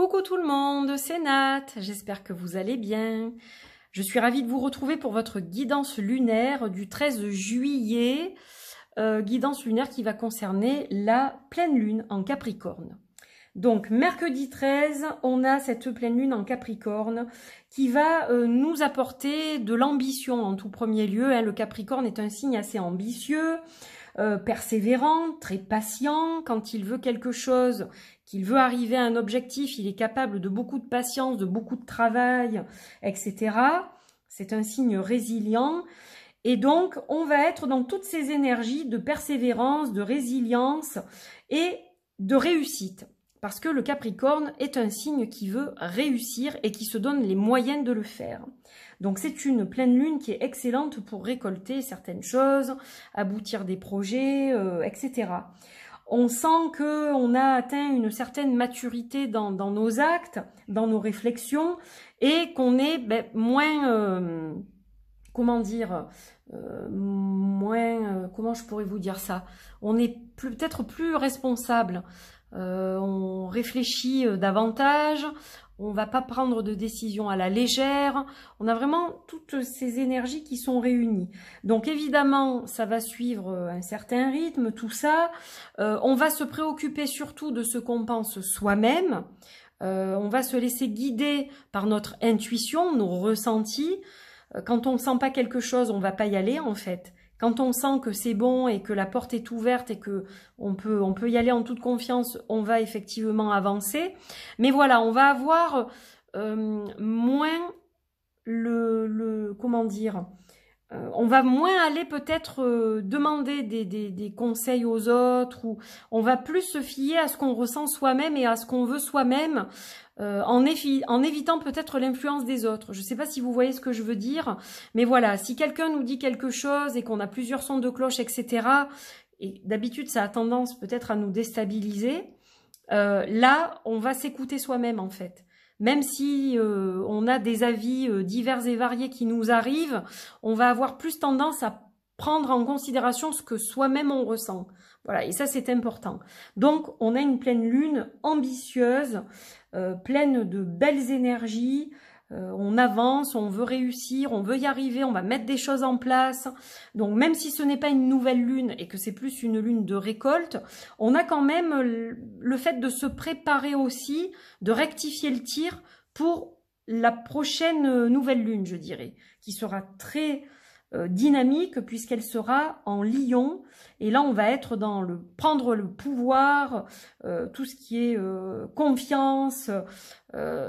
Coucou tout le monde, c'est Nat, j'espère que vous allez bien. Je suis ravie de vous retrouver pour votre guidance lunaire du 13 juillet, guidance lunaire qui va concerner la pleine lune en Capricorne. Donc mercredi 13, on a cette pleine lune en Capricorne qui va nous apporter de l'ambition en tout premier lieu. Le Capricorne est un signe assez ambitieux, persévérant, très patient. Quand il veut quelque chose, qu'il veut arriver à un objectif, il est capable de beaucoup de patience, de beaucoup de travail, etc. C'est un signe résilient. Et donc, on va être dans toutes ces énergies de persévérance, de résilience et de réussite. Parce que le Capricorne est un signe qui veut réussir et qui se donne les moyens de le faire. Donc c'est une pleine lune qui est excellente pour récolter certaines choses, aboutir des projets, etc. On sent qu'on a atteint une certaine maturité dans nos actes, dans nos réflexions, et qu'on est moins, comment dire, comment je pourrais vous dire ça, on est peut-être plus responsable. On réfléchit davantage, on va pas prendre de décision à la légère, on a vraiment toutes ces énergies qui sont réunies. Donc évidemment, ça va suivre un certain rythme, tout ça. On va se préoccuper surtout de ce qu'on pense soi-même. On va se laisser guider par notre intuition, nos ressentis. Quand on ne sent pas quelque chose, on va pas y aller en fait. Quand on sent que c'est bon et que la porte est ouverte et que on peut y aller en toute confiance, on va effectivement avancer. Mais voilà, on va avoir moins comment dire, on va moins aller peut-être demander des conseils aux autres, ou on va plus se fier à ce qu'on ressent soi-même et à ce qu'on veut soi-même, en évitant peut-être l'influence des autres. Je ne sais pas si vous voyez ce que je veux dire, mais voilà, si quelqu'un nous dit quelque chose et qu'on a plusieurs sons de cloche, etc., et d'habitude ça a tendance peut-être à nous déstabiliser, là on va s'écouter soi-même en fait. Même si on a des avis divers et variés qui nous arrivent, on va avoir plus tendance à prendre en considération ce que soi-même on ressent. Voilà, et ça c'est important. Donc on a une pleine lune ambitieuse, pleine de belles énergies, on avance, on veut réussir, on veut y arriver, on va mettre des choses en place. Donc même si ce n'est pas une nouvelle lune et que c'est plus une lune de récolte, on a quand même le fait de se préparer aussi, de rectifier le tir pour la prochaine nouvelle lune, je dirais, qui sera très dynamique puisqu'elle sera en Lion, et là on va être dans prendre le pouvoir, tout ce qui est confiance,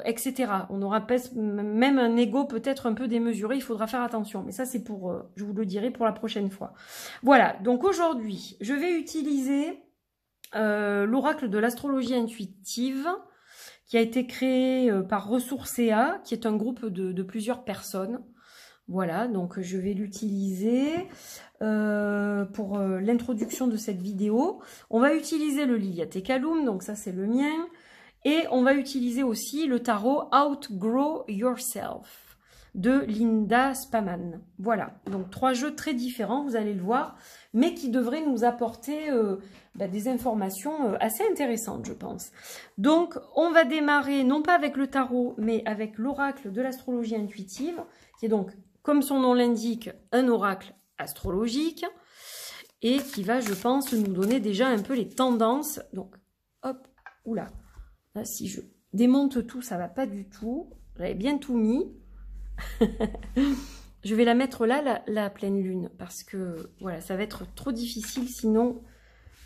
etc. On aura même un ego peut-être un peu démesuré, il faudra faire attention, mais ça c'est pour, je vous le dirai pour la prochaine fois. Voilà, donc aujourd'hui je vais utiliser l'oracle de l'astrologie intuitive qui a été créé par Ressourcea, qui est un groupe de plusieurs personnes. Voilà, donc je vais l'utiliser pour l'introduction de cette vidéo. On va utiliser le Liliathecalum, donc ça c'est le mien. Et on va utiliser aussi le tarot Outgrow Yourself de Linda Spaman. Voilà, donc 3 jeux très différents, vous allez le voir, mais qui devraient nous apporter des informations assez intéressantes, je pense. Donc, on va démarrer non pas avec le tarot, mais avec l'oracle de l'astrologie intuitive, qui est donc, comme son nom l'indique, un oracle astrologique, et qui va, je pense, nous donner déjà un peu les tendances. Donc, hop, oula, là, si je démonte tout, ça va pas du tout. J'avais bien tout mis. Je vais la mettre là, la pleine lune, parce que, voilà, ça va être trop difficile, sinon,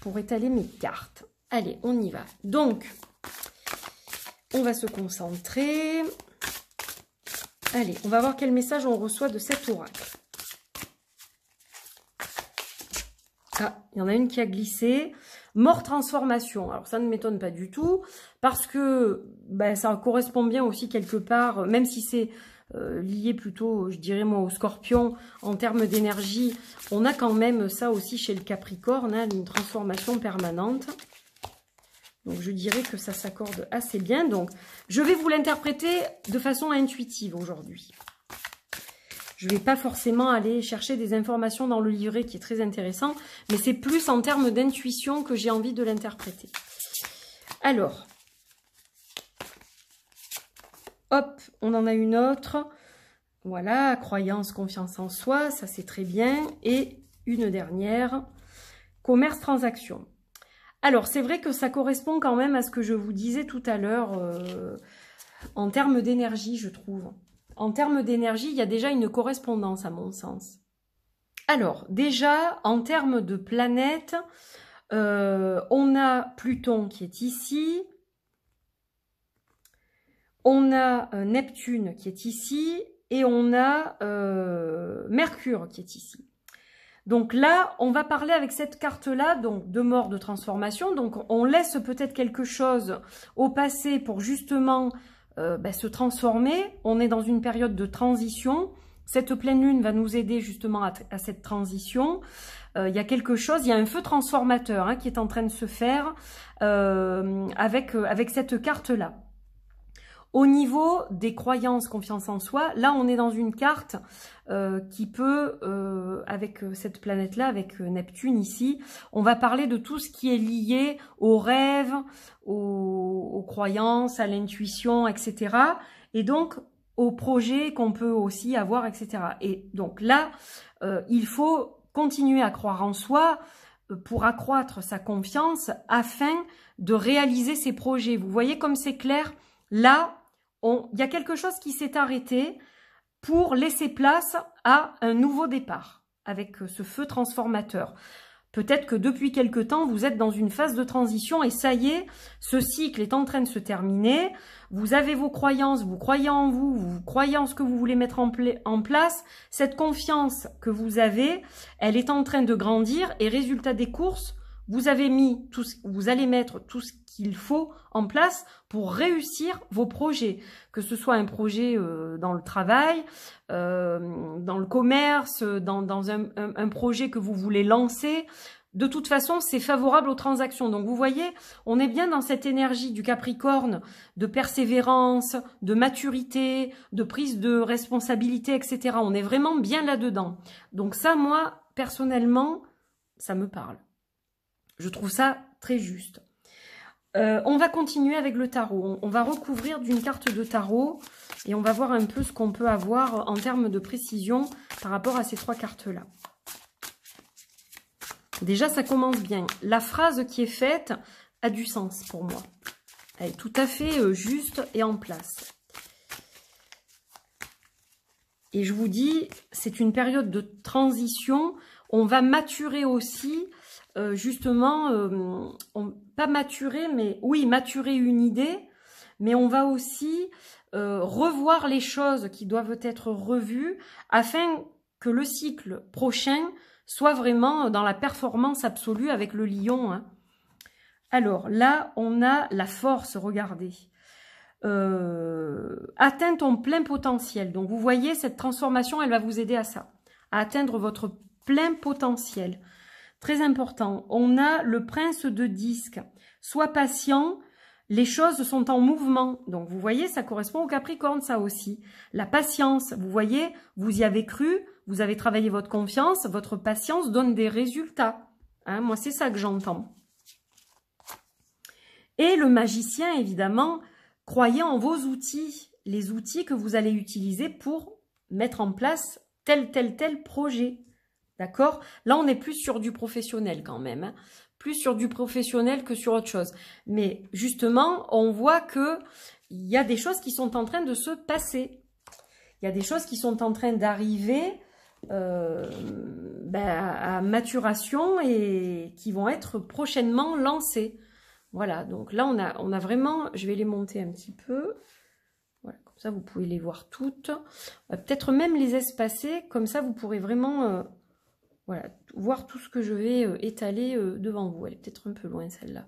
pour étaler mes cartes. Allez, on y va. Donc, on va se concentrer. Allez, on va voir quel message on reçoit de cet oracle. Ah, il y en a une qui a glissé. Mort transformation. Alors ça ne m'étonne pas du tout, parce que ça correspond bien aussi quelque part, même si c'est lié plutôt, je dirais moi, au Scorpion, en termes d'énergie, on a quand même ça aussi chez le Capricorne, hein, une transformation permanente. Donc je dirais que ça s'accorde assez bien. Donc je vais vous l'interpréter de façon intuitive aujourd'hui. Je ne vais pas forcément aller chercher des informations dans le livret qui est très intéressant, mais c'est plus en termes d'intuition que j'ai envie de l'interpréter. Alors, Hop, on en a une autre. Voilà, croyance, confiance en soi, ça c'est très bien. Et une dernière, commerce, transaction. Alors, c'est vrai que ça correspond quand même à ce que je vous disais tout à l'heure en termes d'énergie, je trouve. En termes d'énergie, il y a déjà une correspondance à mon sens. Alors, déjà, en termes de planète, on a Pluton qui est ici. On a Neptune qui est ici. Et on a Mercure qui est ici. Donc là, on va parler avec cette carte-là, donc de mort, de transformation. Donc on laisse peut-être quelque chose au passé pour justement se transformer. On est dans une période de transition. Cette pleine lune va nous aider justement à cette transition. Il y a quelque chose, il y a un feu transformateur qui est en train de se faire avec cette carte-là. Au niveau des croyances, confiance en soi, là on est dans une carte qui peut, avec cette planète-là, avec Neptune ici, on va parler de tout ce qui est lié aux rêves, aux croyances, à l'intuition, etc. Et donc aux projets qu'on peut aussi avoir, etc. Et donc là, il faut continuer à croire en soi pour accroître sa confiance afin de réaliser ses projets. Vous voyez comme c'est clair? Là, il y a quelque chose qui s'est arrêté pour laisser place à un nouveau départ avec ce feu transformateur. Peut-être que depuis quelque temps, vous êtes dans une phase de transition et ça y est, ce cycle est en train de se terminer. Vous avez vos croyances, vous croyez en vous, vous croyez en ce que vous voulez mettre en place. Cette confiance que vous avez, elle est en train de grandir et résultat des courses, vous allez mettre tout ce qu'il faut en place pour réussir vos projets. Que ce soit un projet dans le travail, dans le commerce, dans un projet que vous voulez lancer. De toute façon, c'est favorable aux transactions. Donc vous voyez, on est bien dans cette énergie du Capricorne, de persévérance, de maturité, de prise de responsabilité, etc. On est vraiment bien là-dedans. Donc ça, moi, personnellement, ça me parle. Je trouve ça très juste. On va continuer avec le tarot. On va recouvrir d'une carte de tarot et on va voir un peu ce qu'on peut avoir en termes de précision par rapport à ces trois cartes-là. Déjà, ça commence bien. La phrase qui est faite a du sens pour moi. Elle est tout à fait juste et en place. Et je vous dis, c'est une période de transition. On va maturer aussi... justement, pas maturer, mais oui, maturer une idée, mais on va aussi revoir les choses qui doivent être revues afin que le cycle prochain soit vraiment dans la performance absolue avec le lion. Alors là, on a la force, regardez. Atteins ton plein potentiel. Donc vous voyez, cette transformation, elle va vous aider à ça, à atteindre votre plein potentiel. Très important, on a le prince de disque. Sois patient, les choses sont en mouvement. Donc, vous voyez, ça correspond au Capricorne, ça aussi. La patience, vous voyez, vous y avez cru, vous avez travaillé votre confiance, votre patience donne des résultats. Moi, c'est ça que j'entends. Et le magicien, évidemment, croyez en vos outils, les outils que vous allez utiliser pour mettre en place tel projet. D'accord? Là, on est plus sur du professionnel quand même. Plus sur du professionnel que sur autre chose. Mais justement, on voit qu'il y a des choses qui sont en train de se passer. Il y a des choses qui sont en train d'arriver à maturation et qui vont être prochainement lancées. Voilà, donc là, on a vraiment... Je vais les monter un petit peu. Voilà, comme ça, vous pouvez les voir toutes. Peut-être même les espacer. Comme ça, vous pourrez vraiment... voilà, voir tout ce que je vais étaler devant vous. Elle est peut-être un peu loin, celle-là.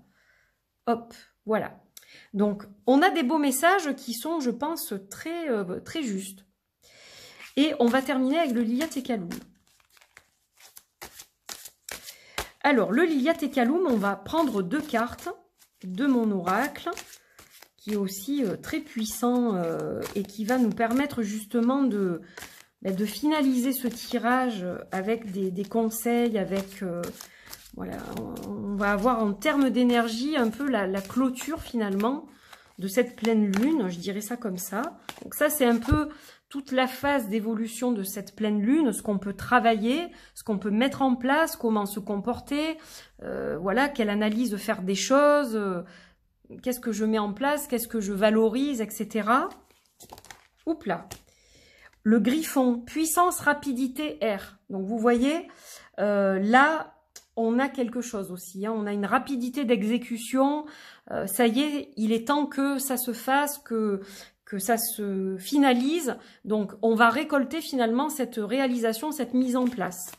Hop, voilà. Donc, on a des beaux messages qui sont, je pense, très justes. Et on va terminer avec le Liliath-et-Kaloum. Alors, le Liliath-et-Kaloum, on va prendre deux cartes de mon oracle, qui est aussi très puissant et qui va nous permettre justement de finaliser ce tirage avec des conseils, avec... voilà, on va avoir en termes d'énergie un peu la clôture finalement de cette pleine lune, je dirais ça comme ça. Donc ça, c'est un peu toute la phase d'évolution de cette pleine lune, ce qu'on peut travailler, ce qu'on peut mettre en place, comment se comporter, voilà, quelle analyse faire des choses, qu'est-ce que je mets en place, qu'est-ce que je valorise, etc. Oups là. Le griffon, puissance, rapidité, air. Donc vous voyez, là, on a quelque chose aussi, hein. On a une rapidité d'exécution. Ça y est, il est temps que ça se fasse, que ça se finalise. Donc, on va récolter finalement cette réalisation, cette mise en place.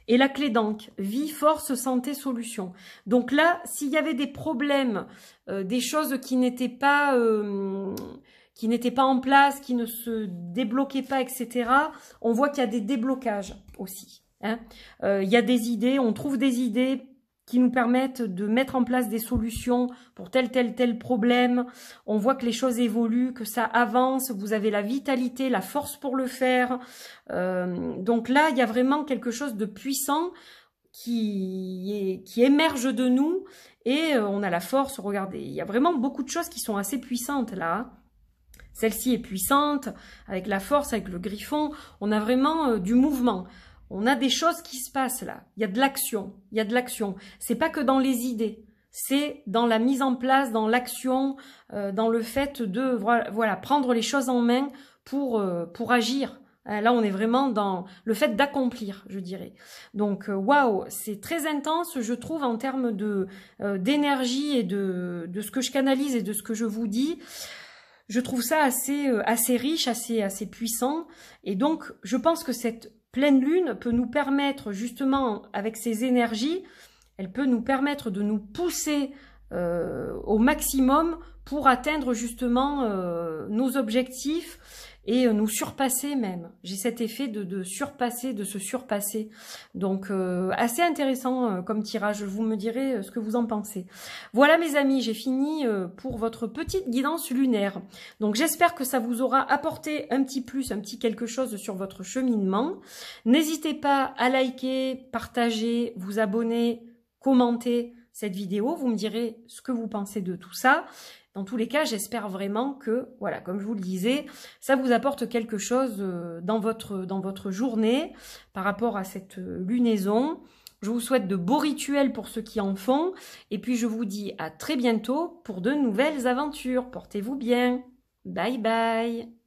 Et la clé d'encre, vie, force, santé, solution. Donc là, s'il y avait des problèmes, des choses qui n'étaient pas en place, qui ne se débloquaient pas, etc., on voit qu'il y a des déblocages aussi, hein. Il y a des idées, on trouve des idées qui nous permettent de mettre en place des solutions pour tel problème. On voit que les choses évoluent, que ça avance, vous avez la vitalité, la force pour le faire. Donc là, il y a vraiment quelque chose de puissant qui émerge de nous et on a la force. Regardez, il y a vraiment beaucoup de choses qui sont assez puissantes là, hein. Celle-ci est puissante, avec la force, avec le griffon. On a vraiment du mouvement. On a des choses qui se passent là. Il y a de l'action. Il y a de l'action. C'est pas que dans les idées. C'est dans la mise en place, dans l'action, dans le fait de voilà, prendre les choses en main pour agir. Là, on est vraiment dans le fait d'accomplir, je dirais. Donc, waouh, c'est très intense, je trouve, en termes d'énergie et de ce que je canalise et de ce que je vous dis. Je trouve ça assez riche, assez puissant. Et donc, je pense que cette pleine lune peut nous permettre, justement, avec ces énergies, elle peut nous permettre de nous pousser au maximum pour atteindre justement nos objectifs et nous surpasser même. J'ai cet effet de surpasser, de se surpasser. Donc, assez intéressant comme tirage. Vous me direz ce que vous en pensez. Voilà mes amis, j'ai fini pour votre petite guidance lunaire. Donc, j'espère que ça vous aura apporté un petit plus, un petit quelque chose sur votre cheminement. N'hésitez pas à liker, partager, vous abonner, commenter cette vidéo. Vous me direz ce que vous pensez de tout ça. Dans tous les cas, j'espère vraiment que, voilà, comme je vous le disais, ça vous apporte quelque chose dans votre journée par rapport à cette lunaison. Je vous souhaite de beaux rituels pour ceux qui en font. Et puis, je vous dis à très bientôt pour de nouvelles aventures. Portez-vous bien. Bye bye.